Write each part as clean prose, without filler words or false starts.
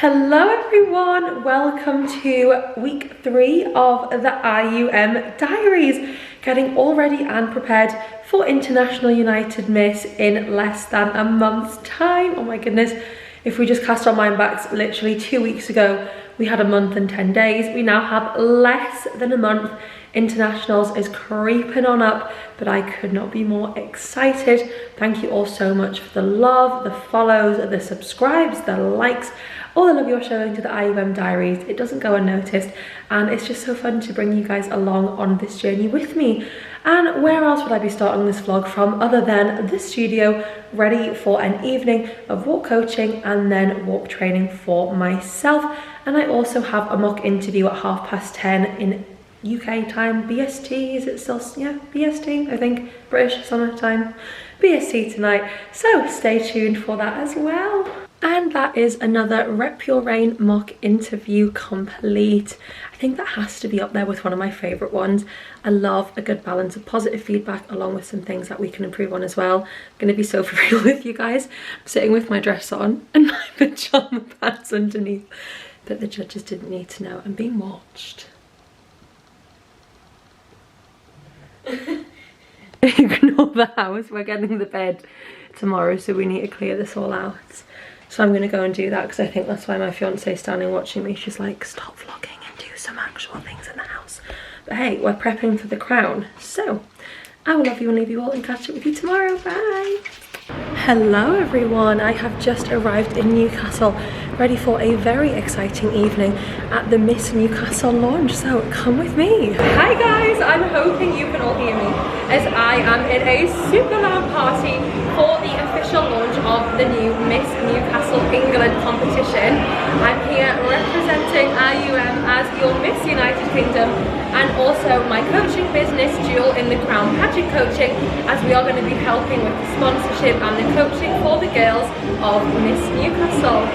Hello everyone, welcome to week 3 of the IUM diaries. Getting all ready and prepared for International United Miss in less than a month's time. Oh my goodness, if we just cast our mind back, literally 2 weeks ago we had a month and 10 days. We now have less than a month. Internationals is creeping on up, but I could not be more excited. Thank you all so much for the love, the follows, the subscribes, the likes, all the love you're showing to the IUM diaries. It doesn't go unnoticed, and it's just so fun to bring you guys along on this journey with me. And where else would I be starting this vlog from other than the studio, ready for an evening of walk coaching and then walk training for myself. And I also have a mock interview at 10:30 in UK time, BST, is it still, yeah, BST, I think, British Summer Time, BST tonight, so stay tuned for that as well. And that is another Rep Your Reign mock interview complete. I think that has to be up there with one of my favourite ones. I love a good balance of positive feedback along with some things that we can improve on as well. I'm going to be so for real with you guys. I'm sitting with my dress on and my pyjama pants underneath, but the judges didn't need to know I'm being watched. Ignore the house, we're getting the bed tomorrow, so we need to clear this all out. So I'm going to go and do that because I think that's why my fiance is standing watching me. She's like, stop vlogging and do some actual things in the house. But hey, we're prepping for the crown. So I will love you and leave you all and catch up with you tomorrow. Bye. Hello everyone, I have just arrived in Newcastle, ready for a very exciting evening at the Miss Newcastle launch, so come with me. Hi guys, I'm hoping you can all hear me as I am in a super loud party for the official launch of the new Miss Newcastle England competition. I'm here representing IUM as your Miss United Kingdom and also my coaching business, Jewel in the Crown Pageant Coaching, as we are going to be helping with the sponsorship and the coaching for the girls of Miss Newcastle.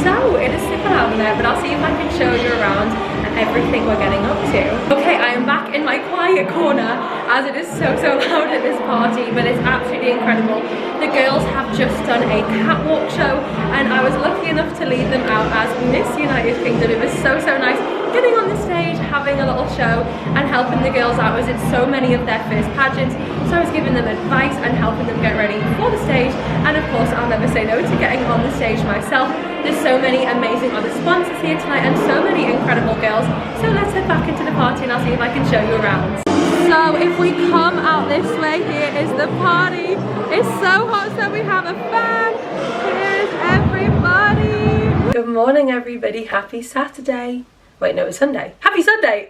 So it is super loud in there, but I'll see if I can show you around and everything we're getting up to. Okay, I am back in my quiet corner as it is so loud at this party, but it's absolutely incredible. The girls have just done a catwalk show and I was lucky enough to lead them out as Miss United Kingdom. It was so nice getting on the stage, having a little show and helping the girls out as it's so many of their first pageants. So I was giving them advice and helping them get ready for the stage, and of course I'll never say no to getting on the stage myself. There's so many amazing other sponsors here tonight and so many incredible girls. So let's head back into the party and I'll see if I can show you around. So if we come out this way, here is the party. It's so hot, so we have a fan. Here's everybody. Good morning everybody, happy Saturday. Wait, no, it's Sunday. Happy Sunday!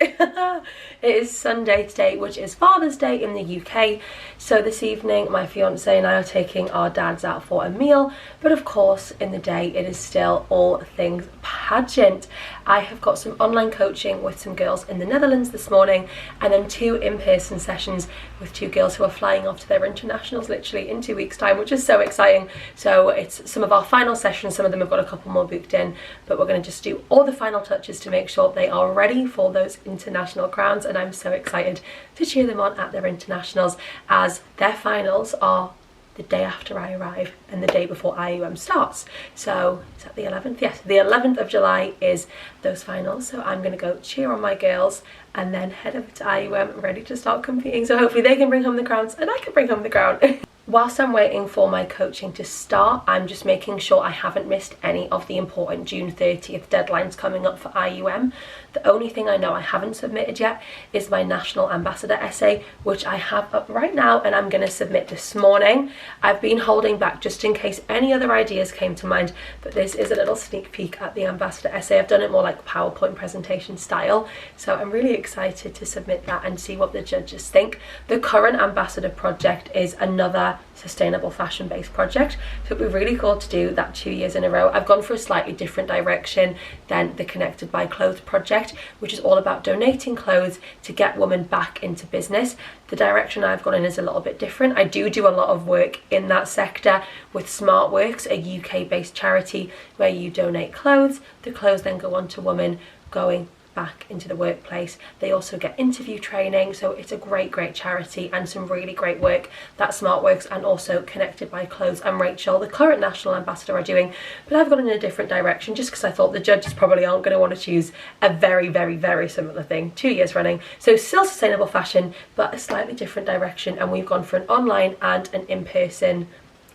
It is Sunday today, which is Father's Day in the UK. So this evening, my fiance and I are taking our dads out for a meal. But of course, in the day, it is still all things pageant. I have got some online coaching with some girls in the Netherlands this morning, and then 2 in-person sessions with 2 girls who are flying off to their internationals literally in 2 weeks' time, which is so exciting. So it's some of our final sessions. Some of them have got a couple more booked in, but we're going to just do all the final touches to make sure they are ready for those international crowns, and I'm so excited to cheer them on at their internationals as their finals are the day after I arrive and the day before IUM starts. So is that the 11th? Yes, the 11th of July is those finals. So I'm going to go cheer on my girls and then head over to IUM ready to start competing. So hopefully they can bring home the crowns and I can bring home the crown. Whilst I'm waiting for my coaching to start, I'm just making sure I haven't missed any of the important June 30th deadlines coming up for IUM. The only thing I know I haven't submitted yet is my National Ambassador essay, which I have up right now and I'm going to submit this morning. I've been holding back just in case any other ideas came to mind, but this is a little sneak peek at the Ambassador essay. I've done it more like PowerPoint presentation style, so I'm really excited to submit that and see what the judges think. The current Ambassador project is another sustainable fashion based project, so it'd be really cool to do that 2 years in a row. I've gone for a slightly different direction than the Connected by Clothes project, which is all about donating clothes to get women back into business. The direction I've gone in is a little bit different. I do a lot of work in that sector with Smart Works, a UK based charity where you donate clothes. The clothes then go on to women going back into the workplace. They also get interview training, so it's a great charity and some really great work that SmartWorks and also Connected by Clothes and Rachel, the current national ambassador, are doing. But I've gone in a different direction just because I thought the judges probably aren't going to want to choose a very similar thing 2 years running. So still sustainable fashion, but a slightly different direction, and we've gone for an online and an in-person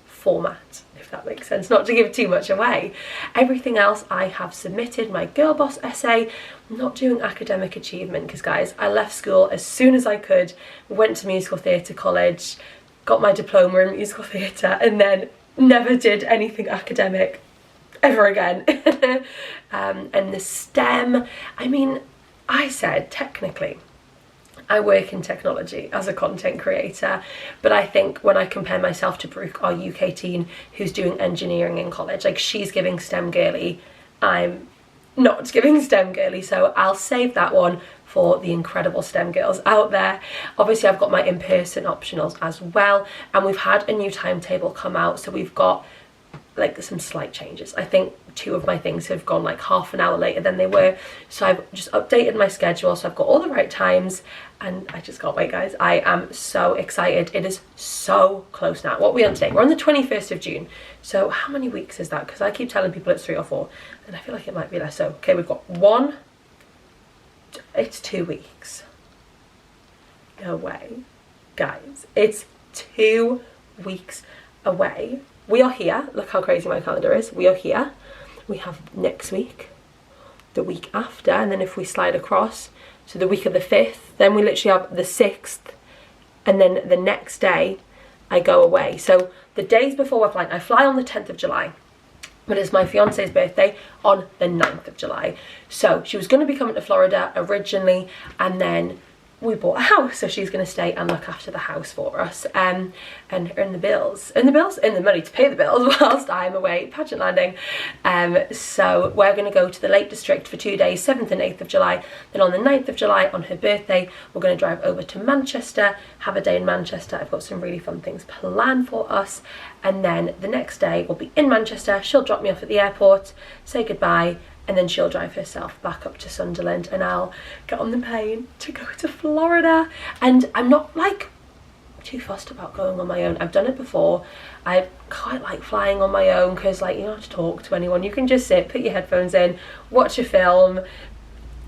format, if that makes sense, not to give too much away. Everything else I have submitted. My girl boss essay, I'm not doing academic achievement because, guys, I left school as soon as I could, went to musical theatre college, got my diploma in musical theatre, and then never did anything academic ever again. And the STEM, I mean, I said technically I work in technology as a content creator, but I think when I compare myself to Brooke, our UK teen who's doing engineering in college, like, she's giving STEM girly, I'm not giving STEM girly, so I'll save that one for the incredible STEM girls out there. Obviously I've got my in-person optionals as well, and we've had a new timetable come out, so we've got like some slight changes. I think 2 of my things have gone like half an hour later than they were, so I've just updated my schedule, so I've got all the right times, and I just can't wait, guys. I am so excited. It is so close now. What are we on today? We're on the 21st of June, so how many weeks is that? Because I keep telling people it's 3 or 4 and I feel like it might be less. So okay, we've got it's 2 weeks. No way, guys, it's 2 weeks away. We are here. Look how crazy my calendar is. We are here. We have next week, the week after, and then if we slide across, so the week of the 5th, then we literally have the 6th, and then the next day I go away. So the days before we're flying, I fly on the 10th of July, but it's my fiance's birthday on the 9th of July. So she was going to be coming to Florida originally, and then we bought a house, so she's going to stay and look after the house for us, and earn the money to pay the bills whilst I'm away pageant landing. So we're going to go to the Lake District for 2 days, 7th and 8th of July. Then on the 9th of July, on her birthday, we're going to drive over to Manchester, have a day in Manchester. I've got some really fun things planned for us, and then the next day we'll be in Manchester. She'll drop me off at the airport, say goodbye, and then she'll drive herself back up to Sunderland, and I'll get on the plane to go to Florida. And I'm not like too fussed about going on my own. I've done it before. I quite like flying on my own because, like, you don't have to talk to anyone. You can just sit, put your headphones in, watch a film,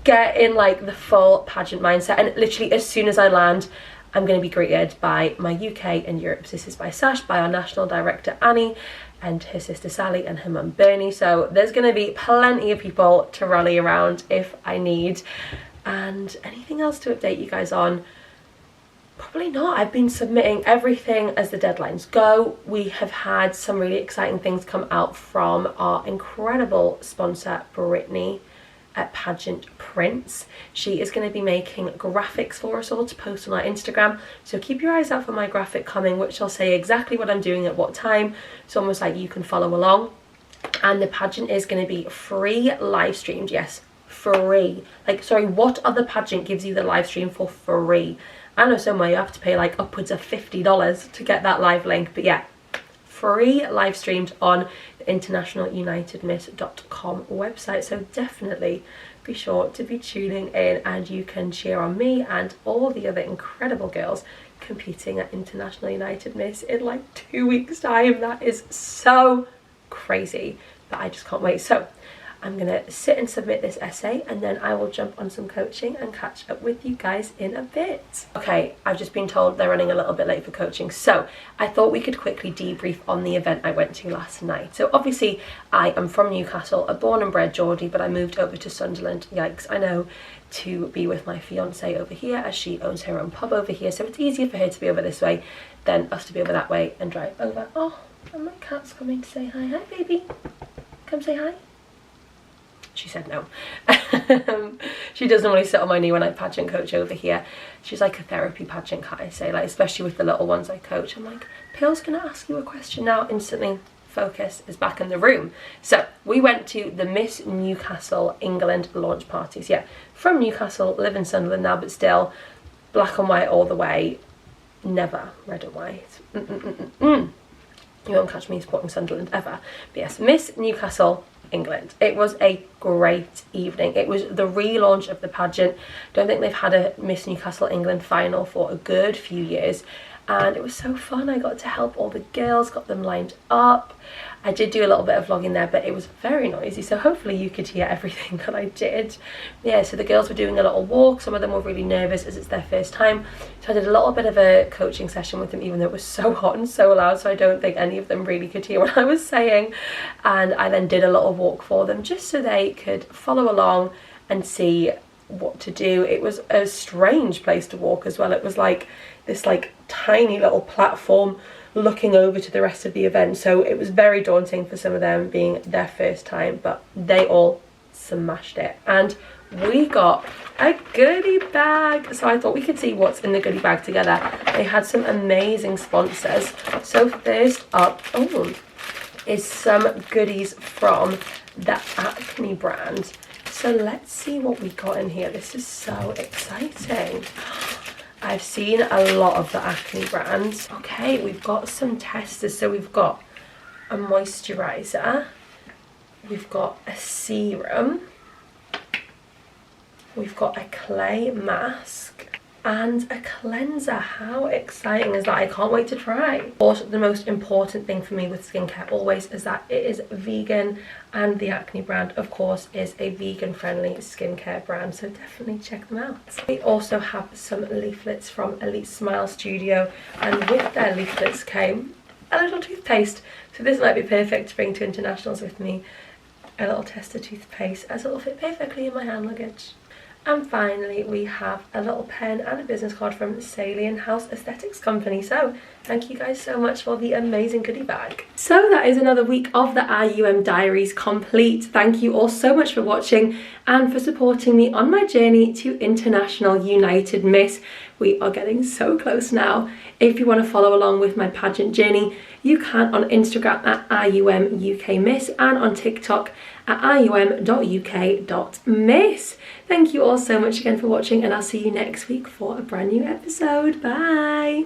get in like the full pageant mindset, and literally as soon as I land, I'm going to be greeted by my UK and Europe sisters, by Sash, by our national director Annie, and her sister Sally, and her mum Bernie. So there's going to be plenty of people to rally around if I need. And anything else to update you guys on? Probably not. I've been submitting everything as the deadlines go. We have had some really exciting things come out from our incredible sponsor Brittany at Pageant Prints. She is going to be making graphics for us all to post on our Instagram, so keep your eyes out for my graphic coming, which will say exactly what I'm doing at what time. It's almost like you can follow along. And the pageant is going to be free live streamed. Yes, free. Like, sorry, what other pageant gives you the live stream for free? I know somewhere you have to pay like upwards of $50 to get that live link, but yeah, free live streamed on the internationalunitedmiss.com website. So definitely be sure to be tuning in, and you can cheer on me and all the other incredible girls competing at International United Miss in like 2 weeks time. That is so crazy, but I just can't wait. So I'm gonna sit and submit this essay, and then I will jump on some coaching and catch up with you guys in a bit. Okay, I've just been told they're running a little bit late for coaching, so I thought we could quickly debrief on the event I went to last night. So obviously I am from Newcastle, a born and bred Geordie, but I moved over to Sunderland, yikes, I know, to be with my fiance over here, as she owns her own pub over here, so it's easier for her to be over this way than us to be over that way and drive over. Oh, and my cat's coming to say hi. Hi baby, come say hi. She said no. She doesn't normally sit on my knee when I pageant coach over here. She's like a therapy pageant cat, I say, like, especially with the little ones I coach. I'm like, Pill's gonna ask you a question now. Instantly focus is back in the room. So we went to the Miss Newcastle England launch parties. Yeah, from Newcastle, live in Sunderland now, but still black and white all the way, never red and white. You won't catch me supporting Sunderland ever. But yes, Miss Newcastle England. It was a great evening. It was the relaunch of the pageant. Don't think they've had a Miss Newcastle England final for a good few years, and it was so fun. I got to help all the girls, got them lined up. I did do a little bit of vlogging there, but it was very noisy, so hopefully you could hear everything that I did. Yeah, so the girls were doing a little walk. Some of them were really nervous as it's their first time, so I did a little bit of a coaching session with them, even though it was so hot and so loud, so I don't think any of them really could hear what I was saying. And I then did a little walk for them just so they could follow along and see what to do. It was a strange place to walk as well. It was like this tiny little platform looking over to the rest of the event, so it was very daunting for some of them, being their first time, but they all smashed it. And we got a goodie bag, so I thought we could see what's in the goodie bag together. They had some amazing sponsors. So first up is some goodies from the Acne brand. So let's see what we got in here. This is so exciting. I've seen a lot of the Acne brands. Okay, we've got some testers. So we've got a moisturizer, we've got a serum, we've got a clay mask, and a cleanser. How exciting is that? I can't wait to try. Also, the most important thing for me with skincare always is that it is vegan, and the Acne brand, of course, is a vegan friendly skincare brand, so definitely check them out. We also have some leaflets from Elite Smile Studio, and with their leaflets came a little toothpaste, so this might be perfect to bring to internationals with me. A little tester toothpaste, as it will fit perfectly in my hand luggage. And finally, we have a little pen and a business card from Salient House Aesthetics Company. So thank you guys so much for the amazing goodie bag. So that is another week of the IUM diaries complete. Thank you all so much for watching and for supporting me on my journey to International United Miss. We are getting so close now. If you want to follow along with my pageant journey, you can on Instagram at IUM UK Miss and on TikTok at ium.uk.miss. Thank you all so much again for watching, and I'll see you next week for a brand new episode. Bye!